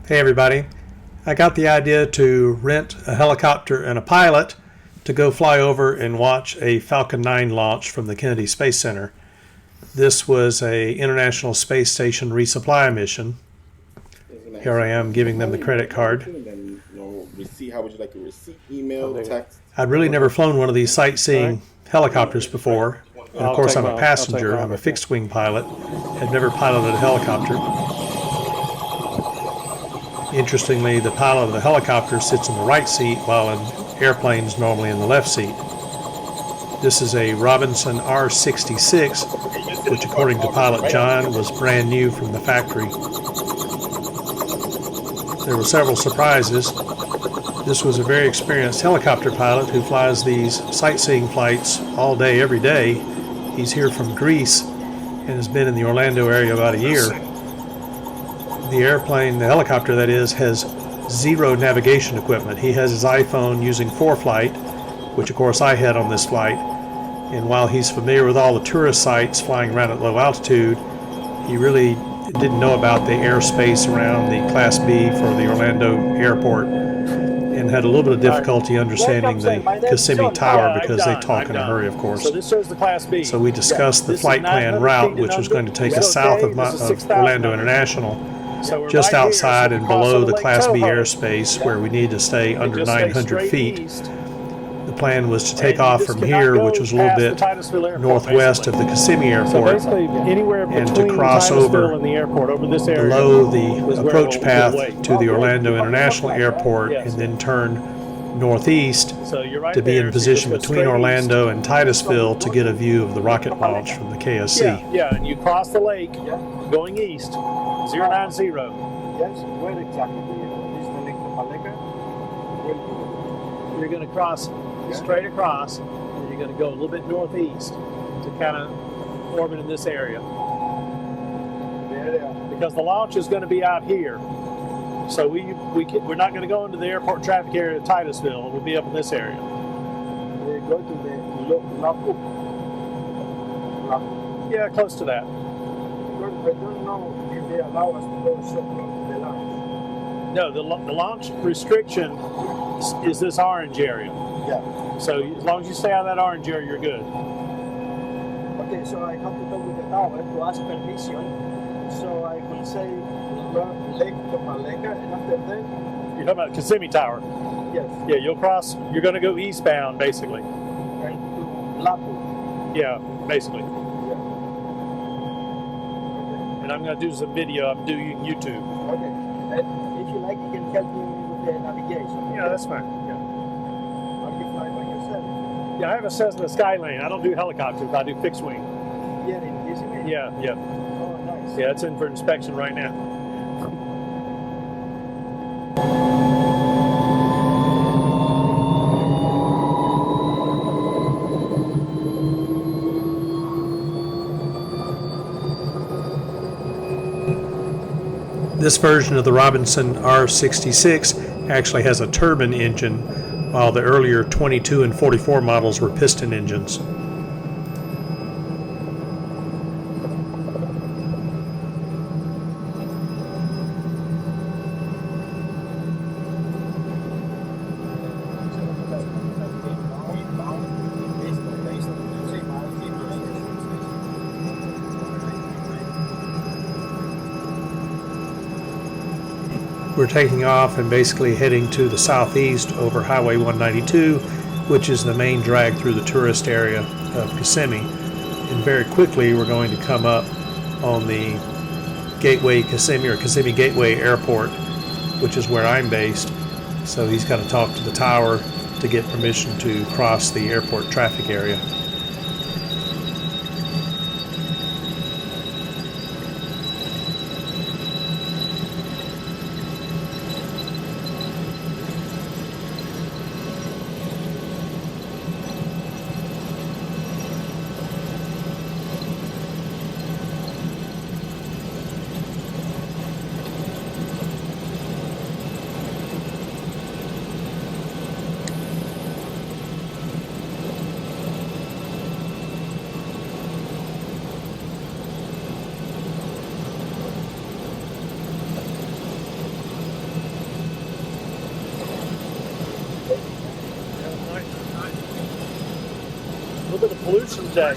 Hey everybody, I got the idea to rent a helicopter and a pilot to go fly over and watch a Falcon 9 launch from the Kennedy Space Center. This was a International Space Station resupply mission. Here I am giving them the credit card. How would you like a receipt, email, text? I'd really never flown one of these sightseeing helicopters before. And of course I'm a passenger, I'm a fixed wing pilot. Had never piloted a helicopter. Interestingly, the pilot of the helicopter sits in the right seat while an airplane is normally in the left seat. This is a Robinson R66, which according to pilot John was brand new from the factory. There were several surprises. This was a very experienced helicopter pilot who flies these sightseeing flights all day, every day. He's here from Greece and has been in the Orlando area about a year. The airplane, the helicopter that is, has zero navigation equipment. He has his iPhone using ForeFlight, which of course I had on this flight. And while he's familiar with all the tourist sites flying around at low altitude, he really didn't know about the airspace around the Class B for the Orlando airport and had a little bit of difficulty understanding the Kissimmee Tower because they talk in a hurry, of course. So this shows the Class B. So we discussed the flight plan route, which was going to take us south of Orlando International, just outside and below the Class B airspace where we need to stay under 900 feet. The plan was to take off from here, which was a little bit northwest of the Kissimmee Airport, and to cross over below the approach path to the Orlando International Airport and then turn northeast to be in position between Orlando and Titusville to get a view of the rocket launch from the KSC. Yeah, and you cross the lake going east, 090. Yes, where exactly? You're going to cross straight across, and you're going to go a little bit northeast to kind of orbit in this area. Because the launch is going to be out here. So we're not going to go into the airport traffic area of Titusville. We'll be up in this area. We go to the Lapu. Yeah, close to that. I don't know if they allow us to go so close to the launch. No, the launch restriction is this orange area. Yeah. So as long as you stay out of that orange area, you're good. Okay, so I have to talk with the tower to ask permission. So I will say Lake Topoleka, and after that... You're talking about Kissimmee Tower? Yes. Yeah, you'll cross, you're going to go eastbound, basically. And to Lapu. Yeah, basically. Yeah. Okay. And I'm going to do some video. I'm doing YouTube. Okay. And if you like, you can help me with the navigation. Yeah, that's fine. Yeah. Are you flying by yourself? Yeah, I have a Cessna Skylane. I don't do helicopters. I do fixed wing. Here in Kissimmee? Yeah. Oh, nice. Yeah, it's in for inspection right now. This version of the Robinson R66 actually has a turbine engine, while the earlier 22 and 44 models were piston engines. We're taking off and basically heading to the southeast over Highway 192, which is the main drag through the tourist area of Kissimmee. And very quickly we're going to come up on the Gateway Kissimmee or Kissimmee Gateway Airport, which is where I'm based. So he's got to talk to the tower to get permission to cross the airport traffic area. pollution day.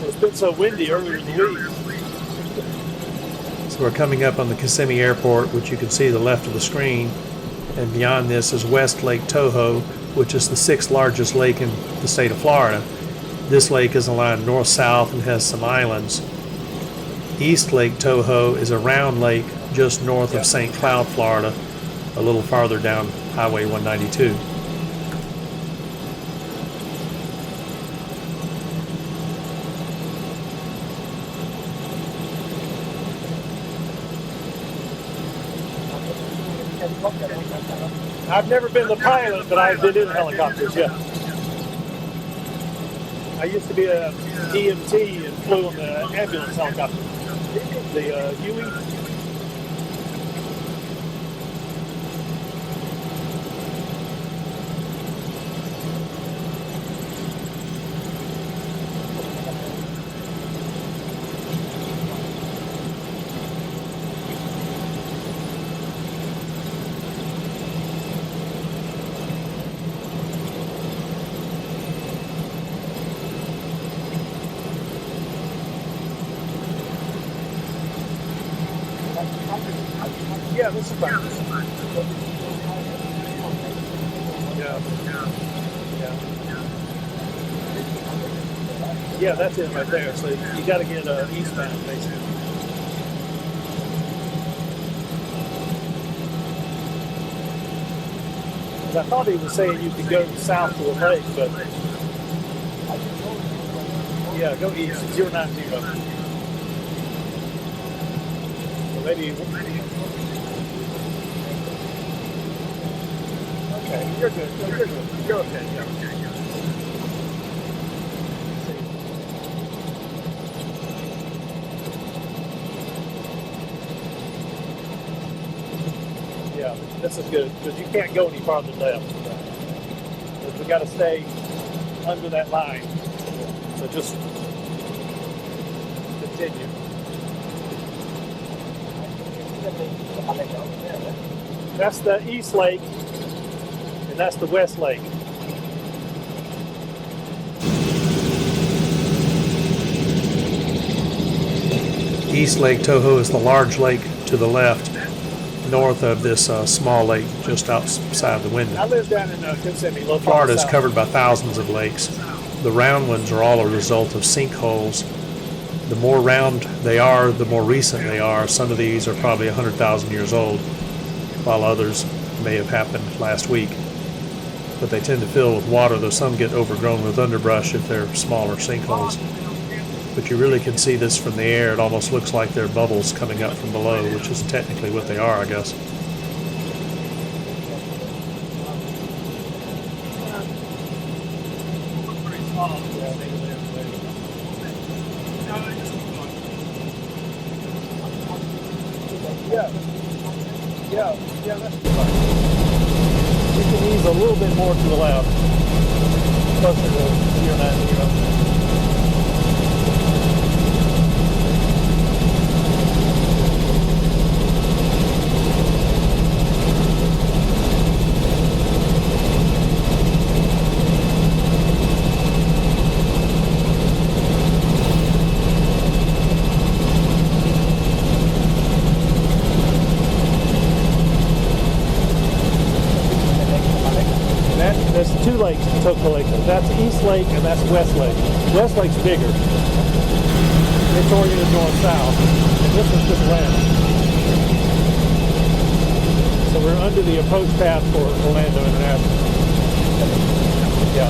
It's been so windy earlier in the week. So we're coming up on the Kissimmee Airport, which you can see the left of the screen, and beyond this is West Lake Toho, which is the 6th largest lake in the state of Florida. This lake is aligned north-south and has some islands. East Lake Toho is a round lake just north of St. Cloud, Florida, a little farther down Highway 192. I've never been the pilot, but I've been in helicopters, yeah. I used to be a EMT and flew on the ambulance helicopter. The Huey. Yeah, this is fine. Yeah, that's it right there. So you got to get eastbound, basically. I thought he was saying you could go south to the lake, but yeah, go east. 090. So maybe. Okay, you're good. You're good. You're okay. Yeah. Yeah, this is good because you can't go any farther left. We got to stay under that line. So just continue. That's the East Lake, and that's the West Lake. East Lake Toho is the large lake to the left, north of this small lake just outside the window. I live down in Kissimmee. Florida is covered by thousands of lakes. The round ones are all a result of sinkholes. The more round they are, the more recent they are. Some of these are probably 100,000 years old, while others may have happened last week. But they tend to fill with water, though some get overgrown with underbrush if they're smaller sinkholes. But you really can see this from the air. It almost looks like they're bubbles coming up from below, which is technically what they are, I guess. Yeah, that's fine. You can ease a little bit more to the left, closer to 090. There's two lakes in Toccoleco. That's East Lake and that's West Lake. West Lake's bigger. It's oriented north-south. And this one's just round. So we're under the approach path for Orlando International. Yeah.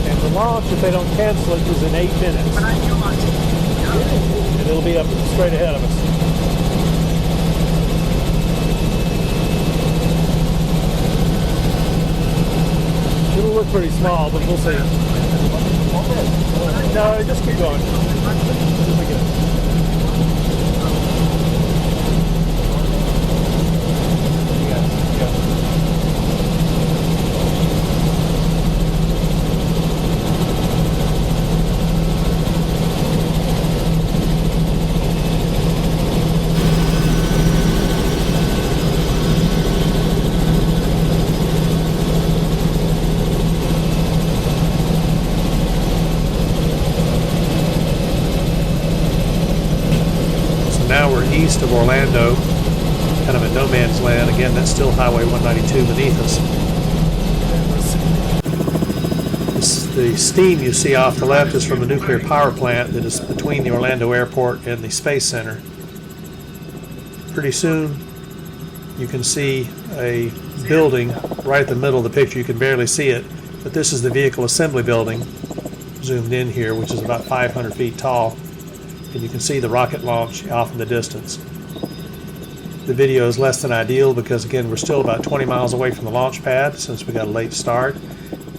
And the launch, if they don't cancel it, is in 8 minutes. And it'll be up straight ahead of us. It'll look pretty small, but we'll see. No, just keep going. It'll be good. now we're east of Orlando, kind of in no man's land. Again, that's still Highway 192 beneath us. The steam you see off the left is from the nuclear power plant that is between the Orlando airport and the Space Center. Pretty soon you can see a building right at the middle of the picture. You can barely see it, but this is the vehicle assembly building zoomed in here, which is about 500 feet tall, and you can see the rocket launch off in the distance. The video is less than ideal because, again, we're still about 20 miles away from the launch pad since we got a late start.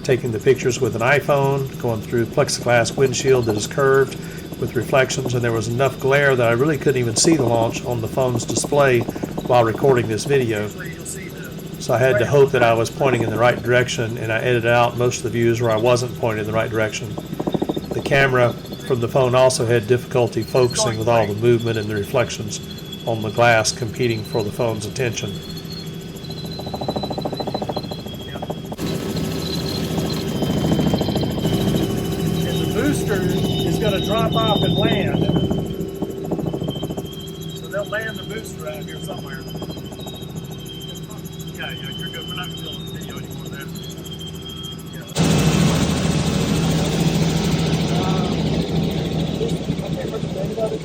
Taking the pictures with an iPhone, going through plexiglass windshield that is curved with reflections, and there was enough glare that I really couldn't even see the launch on the phone's display while recording this video. So I had to hope that I was pointing in the right direction, and I edited out most of the views where I wasn't pointing in the right direction. The camera from the phone also had difficulty focusing with all the movement and the reflections on the glass competing for the phone's attention. Is going to drop off and land. So they'll land the booster out here somewhere. Yeah, you're good. We're not going to film the video anymore there. Okay, what's the name of it?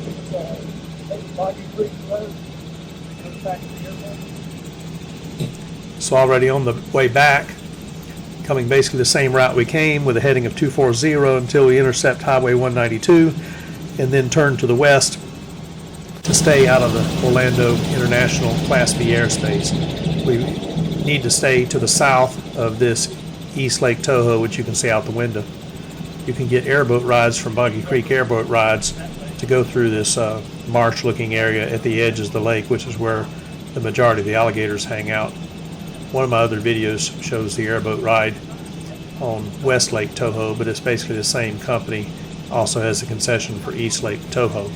It's Boggy Creek Road. Goes back to the airport. So already on the way back, coming basically the same route we came with a heading of 240 until we intercept Highway 192 and then turn to the west to stay out of the Orlando International Class B airspace. We need to stay to the south of this East Lake Tahoe, which you can see out the window. You can get airboat rides from Boggy Creek Airboat Rides to go through this marsh-looking area at the edge of the lake, which is where the majority of the alligators hang out. One of my other videos shows the airboat ride on West Lake Tahoe, but it's basically the same company. Also has a concession for East Lake Tahoe.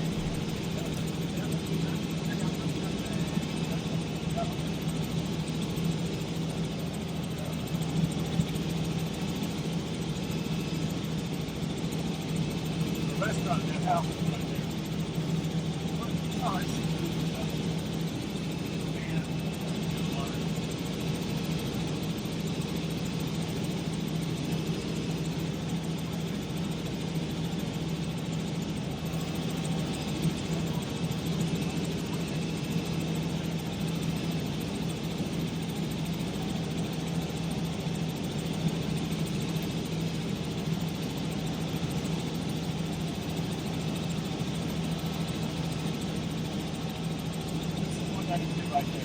The restaurant, that house is right there. Oh, I see. Right there.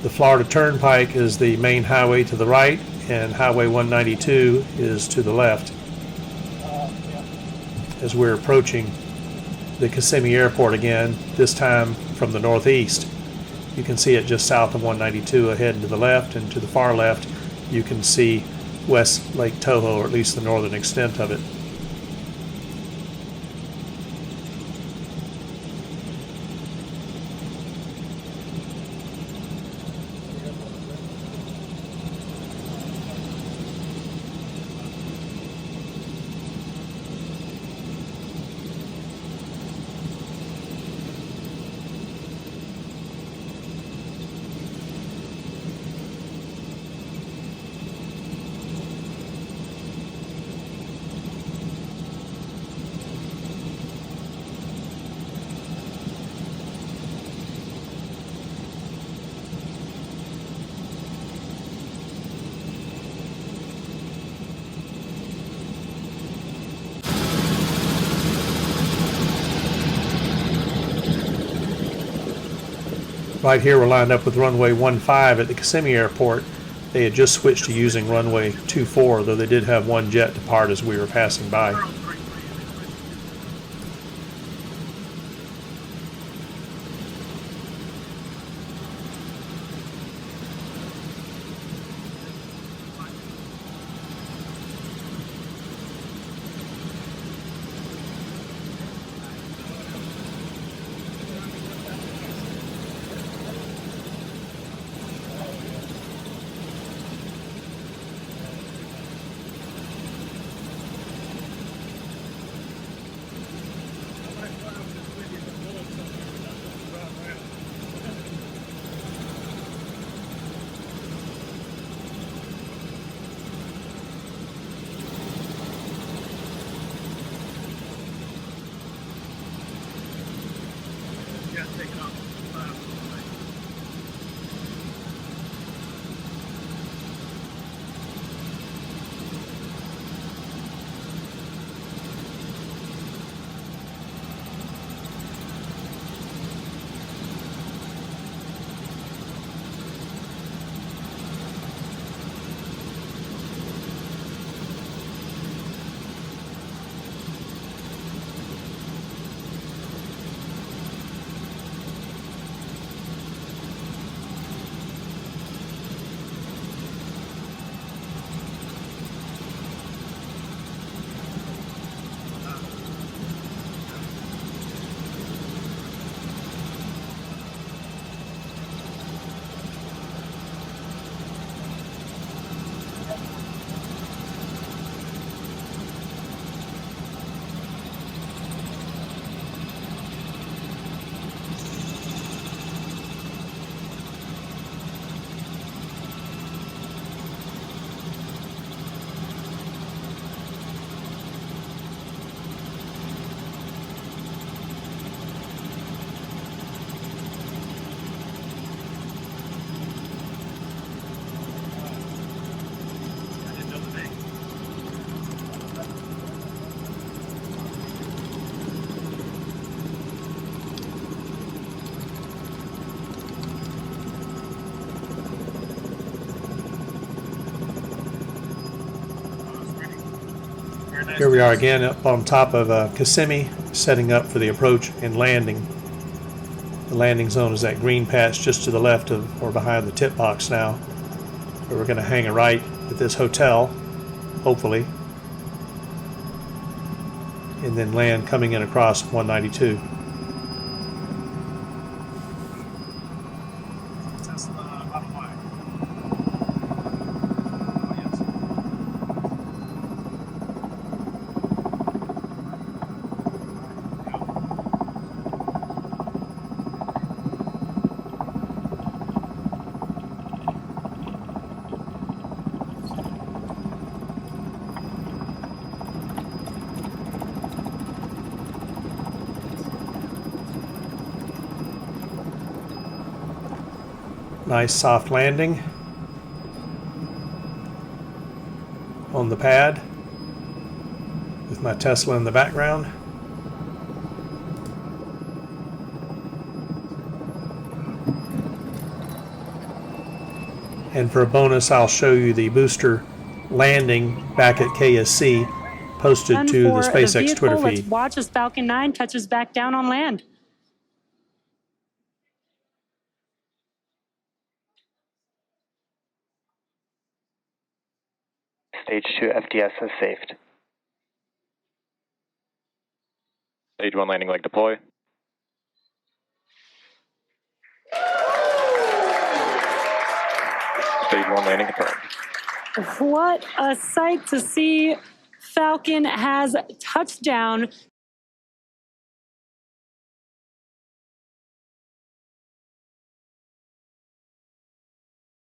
The Florida Turnpike is the main highway to the right, and Highway 192 is to the left. As we're approaching the Kissimmee Airport again, this time from the northeast. You can see it just south of 192 ahead and to the left, and to the far left you can see West Lake Tahoe, or at least the northern extent of it. Right here, we're lined up with runway 15 at the Kissimmee Airport. They had just switched to using runway 24, though they did have one jet depart as we were passing by. Here we are again up on top of Kissimmee, setting up for the approach and landing. The landing zone is that green patch just to the left of, or behind the tip box now. Where we're going to hang a right at this hotel, hopefully, and then land coming in across 192. Nice soft landing on the pad with my Tesla in the background. And for a bonus, I'll show you the booster landing back at KSC posted to the SpaceX Twitter feed. Let's watch as Falcon 9 touches back down on land. Stage 2 FDS has saved. Stage 1 landing leg deploy. Stage 1 landing confirmed. What a sight to see. Falcon has touched down